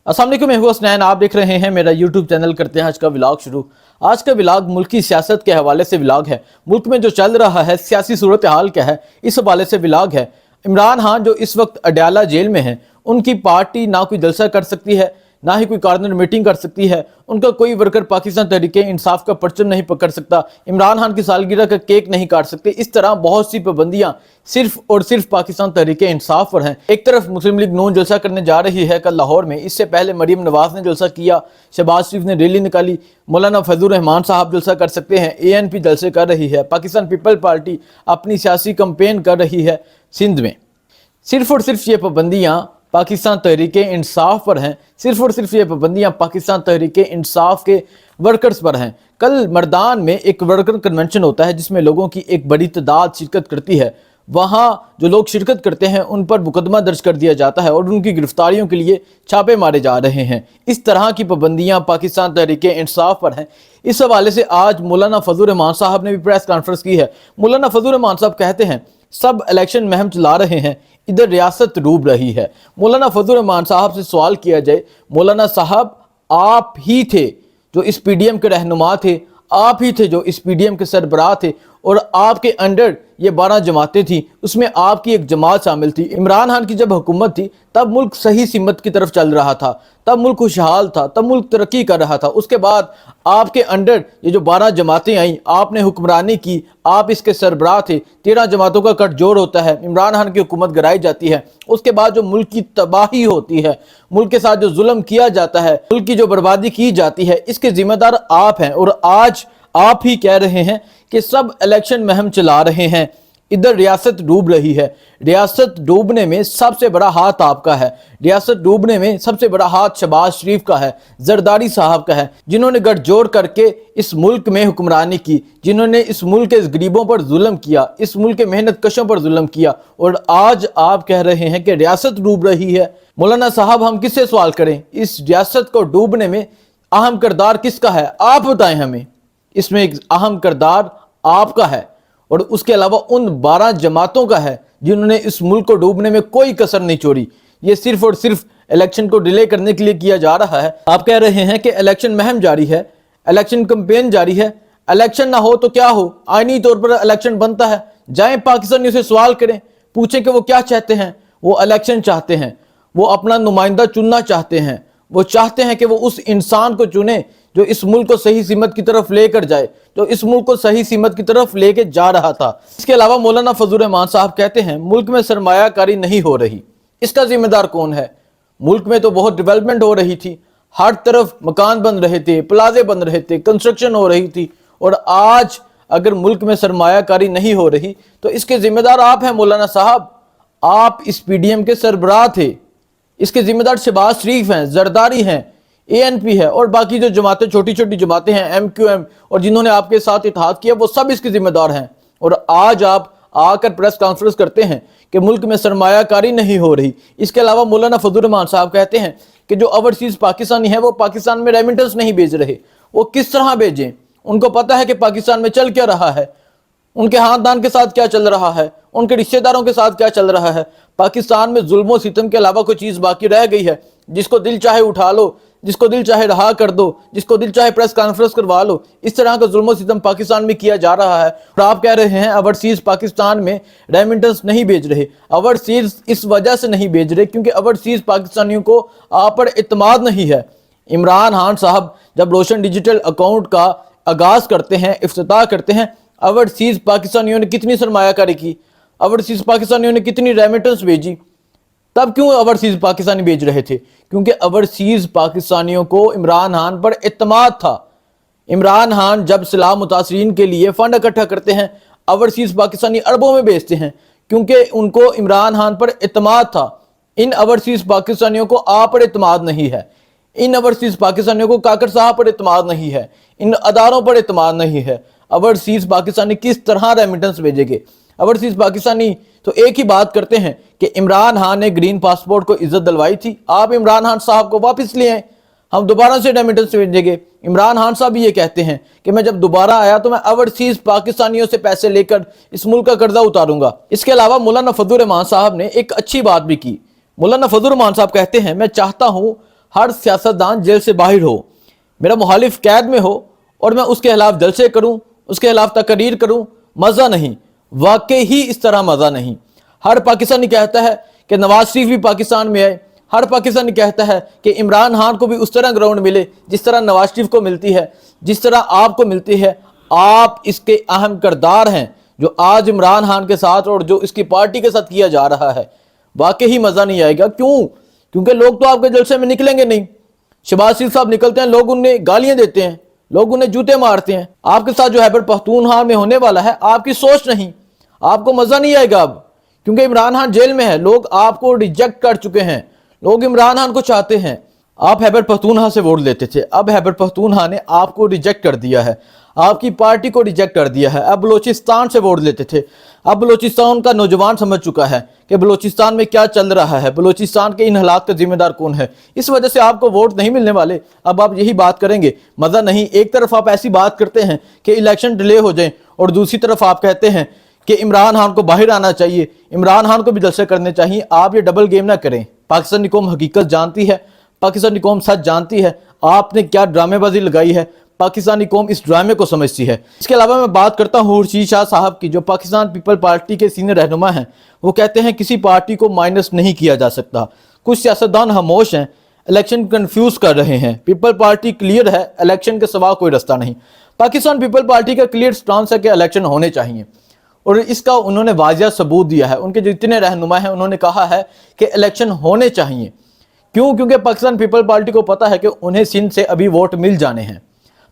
अस्सलाम वालेकुम, मैं हूं हसनैन। आप देख रहे हैं मेरा यूट्यूब चैनल। करते हैं आज का व्लॉग शुरू। आज का व्लॉग मुल्क की सियासत के हवाले से व्लॉग है। मुल्क में जो चल रहा है, सियासी सूरत हाल क्या है, इस हवाले से व्लॉग है। इमरान खान जो इस वक्त अडयाला जेल में हैं, उनकी पार्टी ना कोई जलसा कर सकती है, ना ही कोई कॉर्नर मीटिंग कर सकती है। उनका कोई वर्कर पाकिस्तान तहरीक इंसाफ का परचम नहीं पकड़ सकता। इमरान खान की सालगिरह का केक नहीं काट सकते। इस तरह बहुत सी पाबंदियां सिर्फ और सिर्फ पाकिस्तान तहरीक इंसाफ पर हैं। एक तरफ मुस्लिम लीग नून जलसा करने जा रही है कल लाहौर में। इससे पहले मरीम नवाज ने जलसा किया, शहबाज शरीफ ने रैली निकाली, मौलाना फजलुर रहमान साहब जलसा कर सकते हैं, ANP जलसे कर रही है, पाकिस्तान पीपल पार्टी अपनी सियासी कैंपेन कर रही है सिंध में। सिर्फ और सिर्फ ये पाबंदियां पाकिस्तान तहरीक इंसाफ पर हैं। सिर्फ और सिर्फ ये पाबंदियां पाकिस्तान तहरीक इंसाफ के वर्कर्स पर हैं। कल मर्दान में एक वर्कर कन्वेंशन होता है जिसमें लोगों की एक बड़ी तादाद शिरकत करती है। वहाँ जो लोग शिरकत करते हैं उन पर मुकदमा दर्ज कर दिया जाता है और उनकी गिरफ्तारियों के लिए छापे मारे जा रहे हैं। इस तरह की पाबंदियां पाकिस्तान तहरीक इंसाफ पर हैं। इस हवाले से आज मौलाना फजलुर रहमान साहब ने भी प्रेस कॉन्फ्रेंस की है। मौलाना फजलुर रहमान साहब कहते हैं सब इलेक्शन महम चला रहे हैं, इधर रियासत डूब रही है। मौलाना फजलुर रहमान साहब से सवाल किया जाए, मौलाना साहब आप ही थे जो इस PDM के रहनुमा थे, आप ही थे जो इस PDM के सरबराह थे और आपके अंडर ये 12 जमातें थी, उसमें आपकी एक जमात शामिल थी। इमरान खान की जब हुकूमत थी तब मुल्क सही सिमत की तरफ चल रहा था, तब मुल्क खुशहाल था, तब मुल्क तरक्की कर रहा था। उसके बाद आपके अंडर ये जो 12 जमातें आई, आपने हुक्मरानी की, आप इसके सरबराह थे। 13 जमातों का गठजोड़ होता है, इमरान खान की हुकूमत गिराई जाती है। उसके बाद जो मुल्क की तबाही होती है, मुल्क के साथ जो जुल्म किया जाता है, मुल्क की जो बर्बादी की जाती है, इसके जिम्मेदार आप हैं। और आज आप ही कह रहे हैं कि सब इलेक्शन महम चला रहे हैं, इधर रियासत डूब रही है। रियासत डूबने में सबसे बड़ा हाथ आपका है। रियासत डूबने में सबसे बड़ा हाथ शहबाज शरीफ का है, जरदारी साहब का है, जिन्होंने गठजोड़ करके इस मुल्क में हुक्मरानी की, जिन्होंने इस मुल्क के गरीबों पर जुल्म किया, इस मुल्क के मेहनत कशों पर जुल्म किया। और आज आप कह रहे हैं कि रियासत डूब रही है। मौलाना साहब हम किससे सवाल करें? इस रियासत को डूबने में अहम किरदार किसका है? आप बताएं हमें। इसमें एक अहम किरदार आपका है और उसके अलावा उन 12 जमातों का है जिन्होंने इस मुल्क को डूबने में कोई कसर नहीं छोड़ी। ये सिर्फ और सिर्फ इलेक्शन को डिले करने के लिए किया जा रहा है। आप कह रहे हैं कि इलेक्शन महम जारी है, इलेक्शन कैंपेन जारी है। इलेक्शन ना हो तो क्या हो, आईनी तौर पर इलेक्शन बनता है। जाएं पाकिस्तानियों से सवाल करें, पूछें कि वो क्या चाहते हैं। वो इलेक्शन चाहते हैं, वो अपना नुमाइंदा चुनना चाहते हैं, वो चाहते हैं कि वो उस इंसान को चुने जो इस मुल्क को सही सिमत की तरफ लेकर जाए, जो इस मुल्क को सही सिमत की तरफ लेके जा रहा था। इसके अलावा मौलाना फजलुर रहमान साहब कहते हैं मुल्क में सरमायाकारी नहीं हो रही। इसका जिम्मेदार कौन है? मुल्क में तो बहुत डेवलपमेंट हो रही थी, हर तरफ मकान बन रहे थे, प्लाजे बन रहे थे, कंस्ट्रक्शन हो रही थी। और आज अगर मुल्क में सरमायाकारी नहीं हो रही तो इसके जिम्मेदार आप हैं मौलाना साहब। आप इस PDM के सरबराह थे, इसके जिम्मेदार शहबाज शरीफ हैं, जरदारी हैं, ANP है और बाकी जो जमातें, छोटी छोटी जमातें हैं, MQM, और जिन्होंने आपके साथ इत्तेहाद किया, वो सब इसके जिम्मेदार हैं। और आज आप आकर प्रेस कॉन्फ्रेंस करते हैं कि मुल्क में सरमायाकारी नहीं हो रही। इसके अलावा मौलाना फजलुर रहमान साहब कहते हैं कि जो ओवरसीज पाकिस्तानी है वो पाकिस्तान में रेमिटेंस नहीं भेज रहे। वो किस तरह भेजें? उनको पता है कि पाकिस्तान में चल क्या रहा है, उनके खानदान के साथ क्या चल रहा है, उनके रिश्तेदारों के साथ क्या चल रहा है। पाकिस्तान में जुल्म सितम के अलावा कोई चीज़ बाकी रह गई है? जिसको दिल चाहे उठा लो, जिसको दिल चाहे रहा कर दो, जिसको दिल चाहे प्रेस कॉन्फ्रेंस करवा लो। इस तरह का जुल्म सितम पाकिस्तान में किया जा रहा है। और आप कह रहे हैं ओवरसीज पाकिस्तान में रेमिटेंस नहीं भेज रहे। ओवरसीज इस वजह से नहीं भेज रहे क्योंकि ओवरसीज पाकिस्तानियों को आप पर इत्मीनान नहीं है। इमरान खान साहब जब रोशन डिजिटल अकाउंट का आगाज़ करते हैं, इफ्तिताह करते हैं, ओवरसीज पाकिस्तानियों ने कितनी सरमायाकारी की, ओवरसीज पाकिस्तानियों ने कितनी रेमिटेंस भेजी? तब क्यों ओवरसीज पाकिस्तानी भेज रहे थे? क्योंकि ओवरसीज पाकिस्तानियों को इमरान खान पर इत्मीनान था। इमरान खान जब सलाह मुतासरीन के लिए फंड इकट्ठा करते हैं, ओवरसीज पाकिस्तानी अरबों में भेजते हैं क्योंकि उनको इमरान खान पर इत्मीनान था। इन ओवरसीज पाकिस्तानियों को आप पर इत्मीनान नहीं है। इन ओवरसीज पाकिस्तानियों को काकर साहब पर इत्मीनान नहीं है, इन अदारों पर इत्मीनान नहीं है। ओवरसीज पाकिस्तानी किस तरह रेमिटेंस भेजेंगे? ओवरसीज पाकिस्तानी तो एक ही बात करते हैं कि इमरान खान ने ग्रीन पासपोर्ट को इज्जत दिलवाई थी, आप इमरान खान साहब को वापस ले आए, हम दोबारा से रेमिटेंस भेजेंगे। इमरान खान साहब भी ये कहते हैं कि मैं जब दोबारा आया तो मैं ओवरसीज पाकिस्तानियों से पैसे लेकर इस मुल्क का कर्जा उतारूंगा। इसके अलावा मौलाना फजलुर रहमान साहब ने एक अच्छी बात भी की। मौलाना फजलुर रहमान साहब कहते हैं मैं चाहता हूँ हर सियासतदान जेल से बाहर हो, मेरा मुखालिफ कैद में हो और मैं उसके खिलाफ जलसे करूं, उसके खिलाफ तकरीर करूं, मज़ा नहीं, वाकई ही इस तरह मज़ा नहीं। हर पाकिस्तानी कहता है कि नवाज शरीफ भी पाकिस्तान में आए, हर पाकिस्तानी कहता है कि इमरान खान को भी उस तरह ग्राउंड मिले जिस तरह नवाज शरीफ को मिलती है, जिस तरह आपको मिलती है। आप इसके अहम किरदार हैं जो आज इमरान खान के साथ और जो इसकी पार्टी के साथ किया जा रहा है। वाकई ही मज़ा नहीं आएगा। क्यों? क्योंकि लोग तो आपके जलसे में निकलेंगे नहीं। शहबाज शरीफ साहब निकलते हैं, लोग उन्हें गालियां देते हैं, लोग उन्हें जूते मारते हैं। आपके साथ जो खैबर पख्तूनख्वा में होने वाला है, आपकी सोच नहीं, आपको मज़ा नहीं आएगा अब, क्योंकि इमरान खान जेल में है। लोग आपको रिजेक्ट कर चुके हैं, लोग इमरान खान को चाहते हैं। आप खैबर पख्तूनख्वा से वोट लेते थे, अब खैबर पख्तूनख्वा ने आपको रिजेक्ट कर दिया है, आपकी पार्टी को रिजेक्ट कर दिया है। अब बलोचिस्तान से वोट लेते थे, अब बलोचिस्तान का नौजवान समझ चुका है कि बलोचिस्तान में क्या चल रहा है, बलोचिस्तान के इन हालात का जिम्मेदार कौन है। इस वजह से आपको वोट नहीं मिलने वाले। अब आप यही बात करेंगे, मज़ा नहीं। एक तरफ आप ऐसी बात करते हैं कि इलेक्शन डिले हो जाए और दूसरी तरफ आप कहते हैं कि इमरान खान को बाहर आना चाहिए, इमरान खान को भी जलसे करने चाहिए। आप ये डबल गेम ना करें। पाकिस्तानी कौम हकीकत जानती है, पाकिस्तानी कौम सच जानती है। आपने क्या ड्रामेबाजी लगाई है, पाकिस्तानी कौम इस ड्रामे को समझती है। इसके अलावा मैं बात करता हूँ खुर्शीद शाह साहब की, जो पाकिस्तान पीपल पार्टी के सीनियर रहनुमा हैं। वो कहते हैं किसी पार्टी को माइनस नहीं किया जा सकता। कुछ सियासतदान खामोश हैं, इलेक्शन कंफ्यूज कर रहे हैं। पीपल पार्टी क्लियर है, इलेक्शन के सिवा कोई रास्ता नहीं। पाकिस्तान पीपल पार्टी का क्लियर स्टांस है कि इलेक्शन होने चाहिए और इसका उन्होंने वाजिया सबूत दिया है। उनके जितने रहनुमा हैं उन्होंने कहा है कि इलेक्शन होने चाहिए। क्यों? क्योंकि पाकिस्तान पीपल पार्टी को पता है कि उन्हें सिंध से अभी वोट मिल जाने हैं।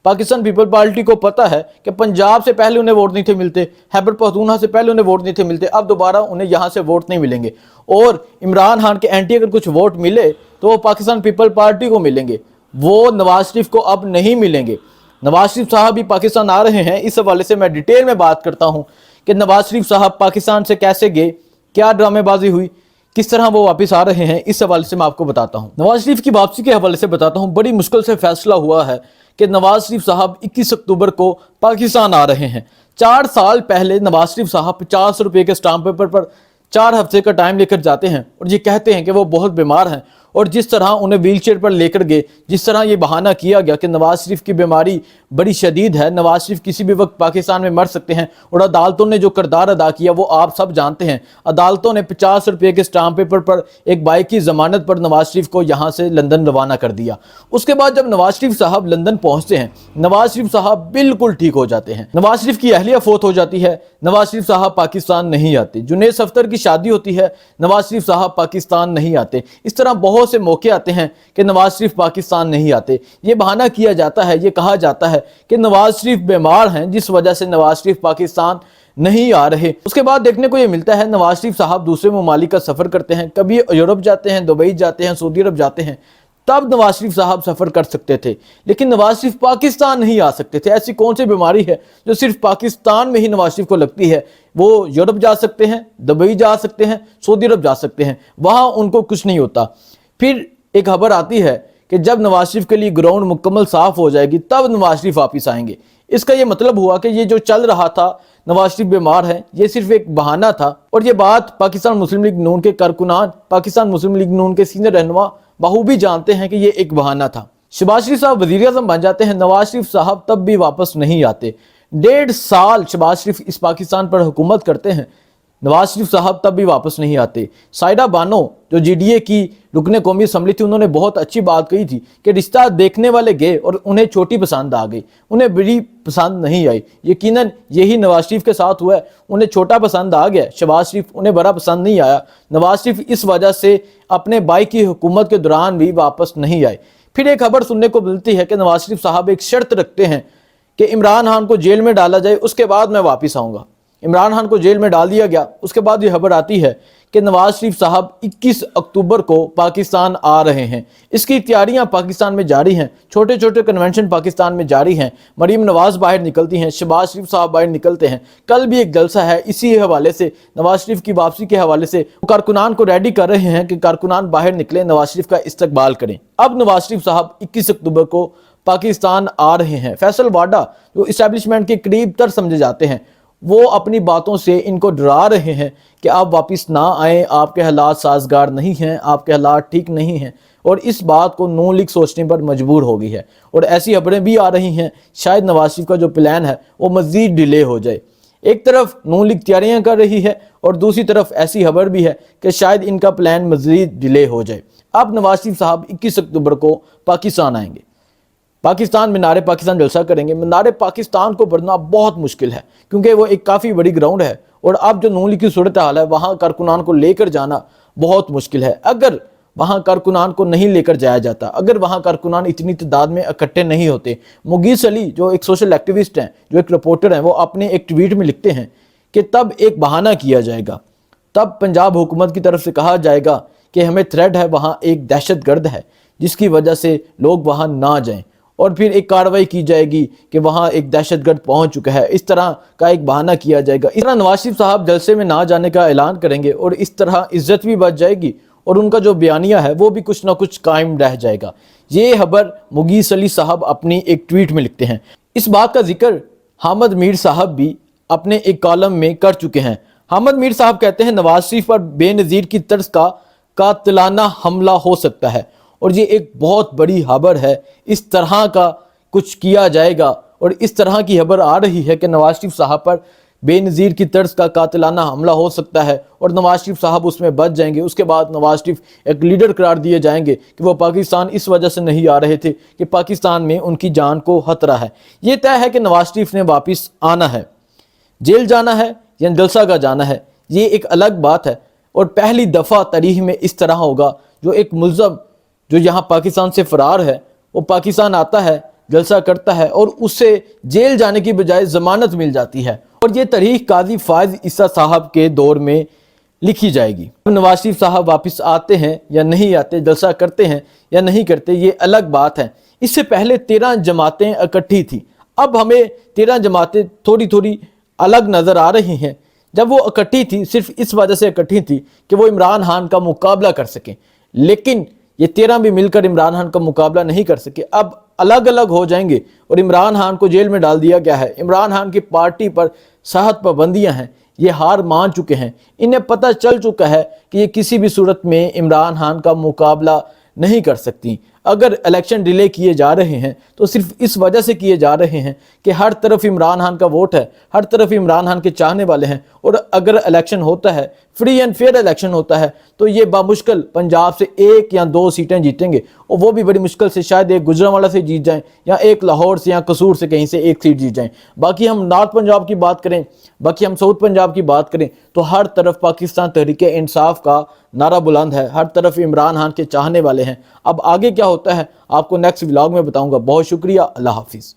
पाकिस्तान पीपल पार्टी को पता है कि पंजाब से पहले उन्हें वोट नहीं थे मिलते, खैबर पख्तूनख्वा से पहले उन्हें वोट नहीं थे मिलते, अब दोबारा उन्हें यहाँ से वोट नहीं मिलेंगे। और इमरान खान के एंटी अगर कुछ वोट मिले तो वो पाकिस्तान पीपल पार्टी को मिलेंगे, वो नवाज शरीफ को अब नहीं मिलेंगे। नवाज शरीफ साहब भी पाकिस्तान आ रहे हैं। इस हवाले से मैं डिटेल में बात करता हूँ कि नवाज शरीफ साहब पाकिस्तान से कैसे गए, क्या ड्रामेबाजी हुई, किस तरह वो वापस आ रहे हैं। इस हवाले से मैं आपको बताता हूँ। नवाज शरीफ की वापसी के हवाले से बताता हूँ। बड़ी मुश्किल से फैसला हुआ है कि नवाज शरीफ साहब 21 अक्टूबर को पाकिस्तान आ रहे हैं। 4 साल पहले नवाज शरीफ साहब 50 रुपये के स्टाम्प पेपर पर 4 हफ्ते का टाइम लेकर जाते हैं और ये कहते हैं कि वो बहुत बीमार हैं। और जिस तरह उन्हें व्हीलचेयर पर लेकर गए, जिस तरह ये बहाना किया गया कि नवाज शरीफ की बीमारी बड़ी शदीद है, नवाज शरीफ किसी भी वक्त पाकिस्तान में मर सकते हैं, और अदालतों ने जो किरदार अदा किया वो आप सब जानते हैं। अदालतों ने 50 रुपये के स्टाम्प पेपर पर एक बाइक की जमानत पर नवाज शरीफ को यहाँ से लंदन रवाना कर दिया। उसके बाद जब नवाज शरीफ साहब लंदन पहुँचते हैं, नवाज शरीफ साहब बिल्कुल ठीक हो जाते हैं। नवाज शरीफ की अहलिया फोत हो जाती है, नवाज शरीफ साहब पाकिस्तान नहीं आते। जुनैद सफ्तर की शादी होती है, नवाज शरीफ साहब पाकिस्तान नहीं आते। इस तरह बहुत से मौके आते हैं कि नवाज शरीफ पाकिस्तान नहीं आते। ये बहाना किया जाता है, ये कहा जाता है कि नवाज शरीफ बीमार हैं जिस वजह से नवाज शरीफ पाकिस्तान नहीं आ रहे। उसके बाद देखने को ये मिलता है नवाज शरीफ साहब दूसरे ममालिक का सफर करते हैं, कभी यूरोप जाते हैं, दुबई जाते हैं, सऊदी अरब जाते हैं, तब नवाज शरीफ साहब सफर कर सकते थे। लेकिन नवाज शरीफ पाकिस्तान नहीं आ सकते थे। ऐसी कौन सी बीमारी है जो सिर्फ पाकिस्तान में ही नवाज शरीफ को लगती है? वो यूरोप जा सकते हैं, दुबई जा सकते हैं, सऊदी अरब जा सकते हैं, वहां उनको कुछ नहीं होता। फिर एक खबर आती है कि जब नवाज शरीफ के लिए ग्राउंड मुकम्मल साफ हो जाएगी तब नवाज शरीफ वापिस आएंगे। इसका ये मतलब हुआ कि ये जो चल रहा था नवाज शरीफ बीमार है, ये सिर्फ एक बहाना था। और ये बात पाकिस्तान मुस्लिम लीग नून के कारकुनान, पाकिस्तान मुस्लिम लीग नून के सीनियर रहनुमा बखूबी जानते हैं कि ये एक बहाना था। शहबाज शरीफ साहब वज़ीर आज़म बन जाते हैं, नवाज शरीफ साहब तब भी वापस नहीं आते। 1.5 साल शहबाज शरीफ इस पाकिस्तान पर हुकूमत करते हैं, नवाज शरीफ साहब तब भी वापस नहीं आते। साइदा बानो जो GDA की रुकने कौमी असम्बली थी, उन्होंने बहुत अच्छी बात कही थी कि रिश्ता देखने वाले गए और उन्हें छोटी पसंद आ गई, उन्हें बड़ी पसंद नहीं आई। यकीनन यही नवाज शरीफ के साथ हुआ है, उन्हें छोटा पसंद आ गया, शहबाज शरीफ उन्हें बड़ा पसंद नहीं आया। नवाज शरीफ इस वजह से अपने भाई की हुकूमत के दौरान भी वापस नहीं आए। फिर एक खबर सुनने को मिलती है कि नवाज शरीफ साहब एक शर्त रखते हैं कि इमरान खान को जेल में डाला जाए, उसके बाद मैं वापस आऊँगा। इमरान खान को जेल में डाल दिया गया। उसके बाद ये खबर आती है कि नवाज शरीफ साहब 21 अक्टूबर को पाकिस्तान आ रहे हैं। इसकी तैयारियां पाकिस्तान में जारी हैं, छोटे छोटे कन्वेंशन पाकिस्तान में जारी हैं। मरीम नवाज बाहर निकलती हैं, शहबाज शरीफ साहब बाहर निकलते हैं। कल भी एक जलसा है, इसी हवाले से नवाज शरीफ की वापसी के हवाले से कारकुनान को रेडी कर रहे हैं कि कारकुनान बाहर निकले, नवाज शरीफ का इस्तकबाल करें। अब नवाज शरीफ साहब 21 अक्टूबर को पाकिस्तान आ रहे हैं। फैसल वाडा जो इस्टेब्लिशमेंट के करीब तर समझे जाते हैं, وہ اپنی باتوں سے ان کو ڈرا رہے ہیں کہ آپ واپس نہ آئیں، آپ کے حالات سازگار نہیں ہیں، آپ کے حالات ٹھیک نہیں ہیں، اور اس بات کو نون لیگ سوچنے پر مجبور ہو گئی ہے۔ اور ایسی خبریں بھی آ رہی ہیں شاید نواز شریف کا جو پلان ہے وہ مزید ڈیلے ہو جائے۔ ایک طرف نون لیگ تیاریاں کر رہی ہے اور دوسری طرف ایسی خبر بھی ہے کہ شاید ان کا پلان مزید ڈیلے ہو جائے۔ اب نواز شریف صاحب 21 اکتوبر کو پاکستان آئیں گے، پاکستان مینار پاکستان جلسہ کریں گے۔ مینار پاکستان کو بڑھنا بہت مشکل ہے کیونکہ وہ ایک کافی بڑی گراؤنڈ ہے، اور اب جو نون لیگ کی صورتحال ہے وہاں کارکنان کو لے کر جانا بہت مشکل ہے۔ اگر وہاں کارکنان کو نہیں لے کر جایا جاتا، اگر وہاں کارکنان اتنی تعداد میں اکٹھے نہیں ہوتے، مغیث علی جو ایک سوشل ایکٹیوسٹ ہیں، جو ایک رپورٹر ہیں، وہ اپنے ایک ٹویٹ میں لکھتے ہیں کہ تب ایک بہانہ کیا جائے گا، تب پنجاب حکومت کی طرف سے کہا جائے گا کہ ہمیں تھریٹ ہے، وہاں ایک دہشت گرد ہے جس کی وجہ سے لوگ وہاں نہ جائیں، اور پھر ایک کارروائی کی جائے گی کہ وہاں ایک دہشت گرد پہنچ چکا ہے، اس طرح کا ایک بہانہ کیا جائے گا۔ اس طرح نواز شریف صاحب جلسے میں نہ جانے کا اعلان کریں گے اور اس طرح عزت بھی بچ جائے گی اور ان کا جو بیانیہ ہے وہ بھی کچھ نہ کچھ قائم رہ جائے گا۔ یہ خبر مغیث علی صاحب اپنی ایک ٹویٹ میں لکھتے ہیں۔ اس بات کا ذکر حامد میر صاحب بھی اپنے ایک کالم میں کر چکے ہیں۔ حامد میر صاحب کہتے ہیں نواز شریف پر بے نظیر کی طرز کا قاتلانہ حملہ ہو سکتا ہے، اور یہ ایک بہت بڑی خبر ہے۔ اس طرح کا کچھ کیا جائے گا، اور اس طرح کی خبر آ رہی ہے کہ نواز شریف صاحب پر بے نظیر کی طرز کا قاتلانہ حملہ ہو سکتا ہے، اور نواز شریف صاحب اس میں بچ جائیں گے۔ اس کے بعد نواز شریف ایک لیڈر قرار دیے جائیں گے کہ وہ پاکستان اس وجہ سے نہیں آ رہے تھے کہ پاکستان میں ان کی جان کو خطرہ ہے۔ یہ طے ہے کہ نواز شریف نے واپس آنا ہے، جیل جانا ہے یا جلسہ کا جانا ہے، یہ ایک الگ بات ہے، اور پہلی دفعہ تاریخ میں اس طرح ہوگا جو ایک ملزم جو یہاں پاکستان سے فرار ہے وہ پاکستان آتا ہے، جلسہ کرتا ہے، اور اس سے جیل جانے کی بجائے ضمانت مل جاتی ہے، اور یہ تاریخ قاضی فائز عیسیٰ صاحب کے دور میں لکھی جائے گی۔ نواز شریف صاحب واپس آتے ہیں یا نہیں آتے، جلسہ کرتے ہیں یا نہیں کرتے، یہ الگ بات ہے۔ اس سے پہلے 13 جماعتیں اکٹھی تھیں، اب ہمیں 13 جماعتیں تھوڑی تھوڑی الگ نظر آ رہی ہیں۔ جب وہ اکٹھی تھی صرف اس وجہ سے اکٹھی تھی کہ وہ عمران خان کا مقابلہ کر سکیں، لیکن یہ 13 بھی مل کر عمران خان کا مقابلہ نہیں کر سکے، اب الگ الگ ہو جائیں گے، اور عمران خان کو جیل میں ڈال دیا گیا ہے۔ عمران خان کی پارٹی پر سخت پابندیاں ہیں، یہ ہار مان چکے ہیں، انہیں پتہ چل چکا ہے کہ یہ کسی بھی صورت میں عمران خان کا مقابلہ نہیں کر سکتی۔ اگر الیکشن ڈیلے کیے جا رہے ہیں تو صرف اس وجہ سے کیے جا رہے ہیں کہ ہر طرف عمران خان کا ووٹ ہے، ہر طرف عمران خان کے چاہنے والے ہیں، اور اگر الیکشن ہوتا ہے، فری اینڈ فیئر الیکشن ہوتا ہے، تو یہ بامشکل پنجاب سے 1 یا 2 سیٹیں جیتیں گے، اور وہ بھی بڑی مشکل سے، شاید ایک گجرانوالا سے جیت جائیں، یا ایک لاہور سے یا قصور سے کہیں سے 1 سیٹ جیت جائیں۔ باقی ہم نارتھ پنجاب کی بات کریں، باقی ہم ساؤتھ پنجاب کی بات کریں، تو ہر طرف پاکستان تحریک انصاف کا نعرہ بلند ہے، ہر طرف عمران خان کے چاہنے والے ہیں۔ اب آگے کیا ہوتا ہے آپ کو نیکسٹ ولاگ میں بتاؤں گا۔ بہت شکریہ، اللہ حافظ۔